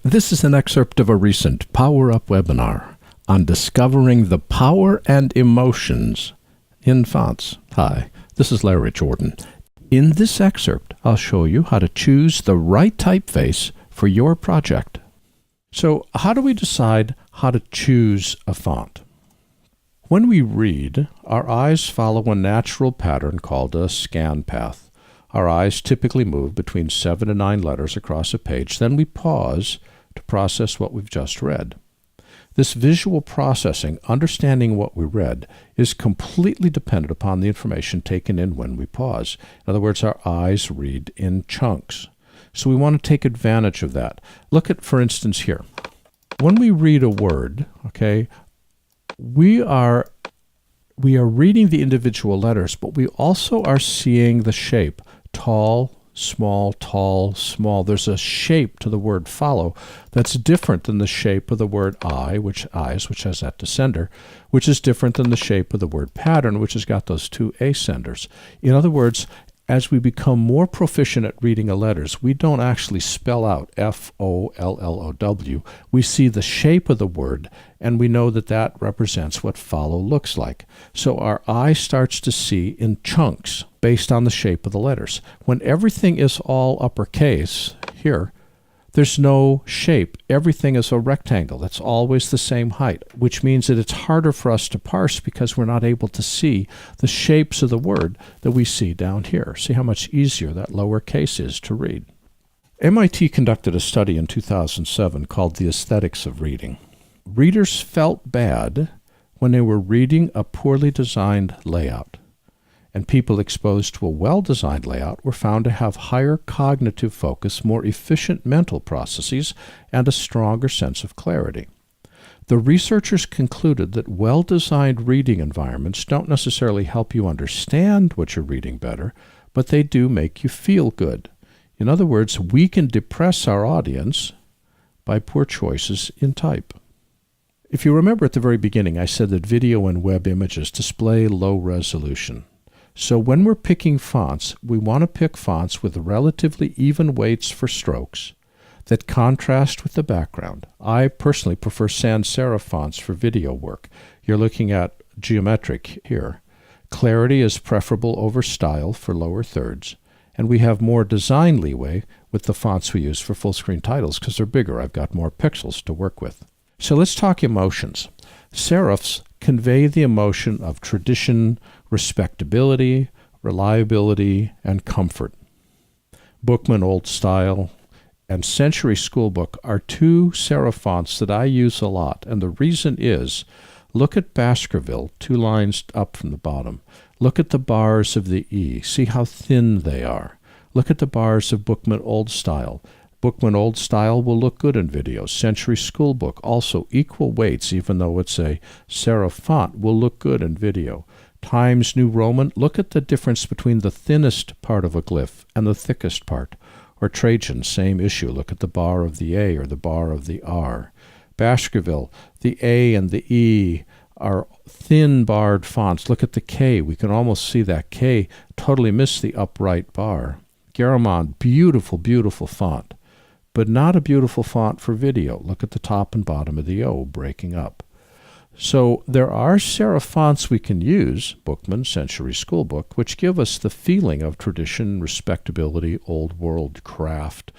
This is an excerpt of a recent PowerUP webinar on discovering the power and emotions in fonts. Hi, this is Larry Jordan. In this excerpt, I'll show you how to choose the right typeface for your project. So, how do we decide how to choose a font? When we read, our eyes follow a natural pattern called a scan path. Our eyes typically move between 7 and 9 letters across a page. Then we pause to process what we've just read. This visual processing, understanding what we read, is completely dependent upon the information taken in when we pause. In other words, our eyes read in chunks. So we want to take advantage of that. Look at, for instance, here. When we read a word, okay, we are reading the individual letters, but we also are seeing the shape. Tall, small, tall, small. There's a shape to the word follow that's different than the shape of the word which has that descender, which is different than the shape of the word pattern, which has got those two ascenders. In other words, as we become more proficient at reading the letters, we don't actually spell out F-O-L-L-O-W. We see the shape of the word, and we know that that represents what follow looks like. So our eye starts to see in chunks based on the shape of the letters. When everything is all uppercase, here, there's no shape. Everything is a rectangle. That's always the same height, which means that it's harder for us to parse because we're not able to see the shapes of the word that we see down here. See how much easier that lower case is to read. MIT conducted a study in 2007 called The Aesthetics of Reading. Readers felt bad when they were reading a poorly designed layout, and people exposed to a well-designed layout were found to have higher cognitive focus, more efficient mental processes, and a stronger sense of clarity. The researchers concluded that well-designed reading environments don't necessarily help you understand what you're reading better, but they do make you feel good. In other words, we can depress our audience by poor choices in type. If you remember at the very beginning, I said that video and web images display low resolution. So when we're picking fonts, we want to pick fonts with relatively even weights for strokes that contrast with the background. I personally prefer sans serif fonts for video work. You're looking at geometric here. Clarity is preferable over style for lower thirds. And we have more design leeway with the fonts we use for full screen titles because they're bigger. I've got more pixels to work with. So let's talk emotions. Serifs convey the emotion of tradition, respectability, reliability, and comfort. Bookman Old Style and Century Schoolbook are two serif fonts that I use a lot, and the reason is, look at Baskerville, 2 lines up from the bottom. Look at the bars of the E. See how thin they are. Look at the bars of Bookman Old Style. Bookman Old Style will look good in video. Century Schoolbook, also equal weights, even though it's a serif font, will look good in video. Times New Roman, look at the difference between the thinnest part of a glyph and the thickest part. Or Trajan, same issue. Look at the bar of the A or the bar of the R. Baskerville, the A and the E are thin barred fonts. Look at the K. We can almost see that K totally miss the upright bar. Garamond, beautiful, beautiful font, but not a beautiful font for video. Look at the top and bottom of the O breaking up. So there are serif fonts we can use, Bookman, Century Schoolbook, which give us the feeling of tradition, respectability, old world craft,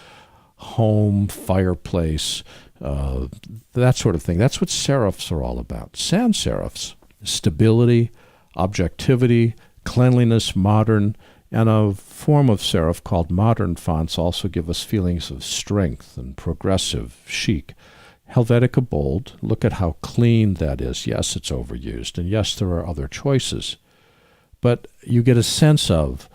home, fireplace, that sort of thing. That's what serifs are all about. Sans serifs, stability, objectivity, cleanliness, modern, and a form of serif called modern fonts also give us feelings of strength and progressive, chic. Helvetica Bold, look at how clean that is. Yes, it's overused, and yes, there are other choices. But you get a sense of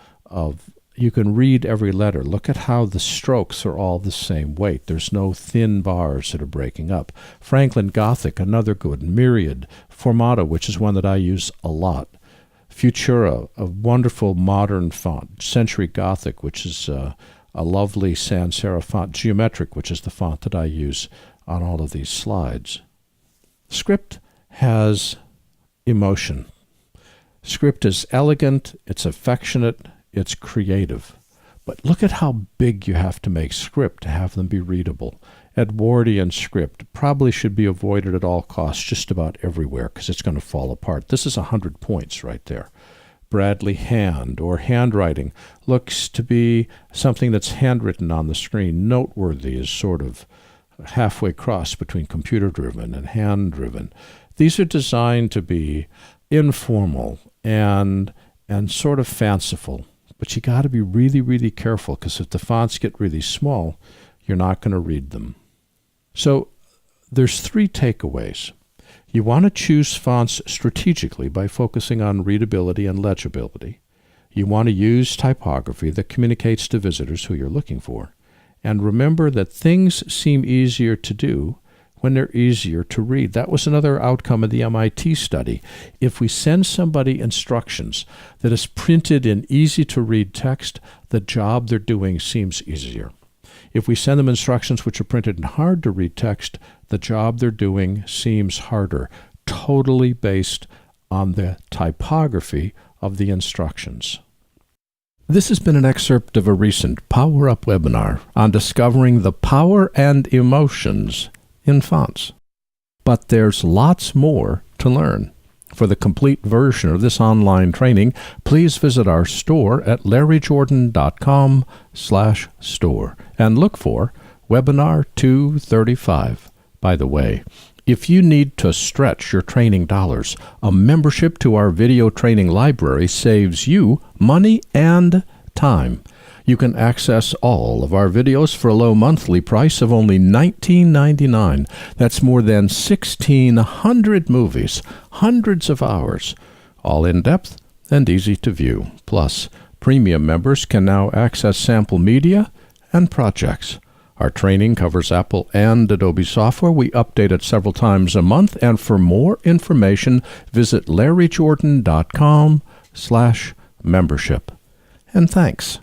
you can read every letter. Look at how the strokes are all the same weight. There's no thin bars that are breaking up. Franklin Gothic, another good. Myriad, Formato, which is one that I use a lot. Futura, a wonderful modern font. Century Gothic, which is a lovely sans serif font. Geometric, which is the font that I use on all of these slides. Script has emotion. Script is elegant, it's affectionate, it's creative. But look at how big you have to make script to have them be readable. Edwardian script probably should be avoided at all costs just about everywhere because it's going to fall apart. This is 100 points right there. Bradley hand or handwriting looks to be something that's handwritten on the screen. Noteworthy is sort of halfway cross between computer-driven and hand-driven. These are designed to be informal and sort of fanciful, but you got to be really, really careful because if the fonts get really small, you're not going to read them. So there's 3 takeaways. You want to choose fonts strategically by focusing on readability and legibility. You want to use typography that communicates to visitors who you're looking for. And remember that things seem easier to do when they're easier to read. That was another outcome of the MIT study. If we send somebody instructions that is printed in easy-to-read text, the job they're doing seems easier. If we send them instructions which are printed in hard-to-read text, the job they're doing seems harder, totally based on the typography of the instructions. This has been an excerpt of a recent PowerUp webinar on discovering the power and emotions in fonts. But there's lots more to learn. For the complete version of this online training, please visit our store at larryjordan.com/store and look for Webinar 235. By the way, if you need to stretch your training dollars, a membership to our video training library saves you money and time. You can access all of our videos for a low monthly price of only $19.99. That's more than 1,600 movies, hundreds of hours, all in-depth and easy to view. Plus, premium members can now access sample media and projects. Our training covers Apple and Adobe software. We update it several times a month, and for more information, visit larryjordan.com/membership. And thanks.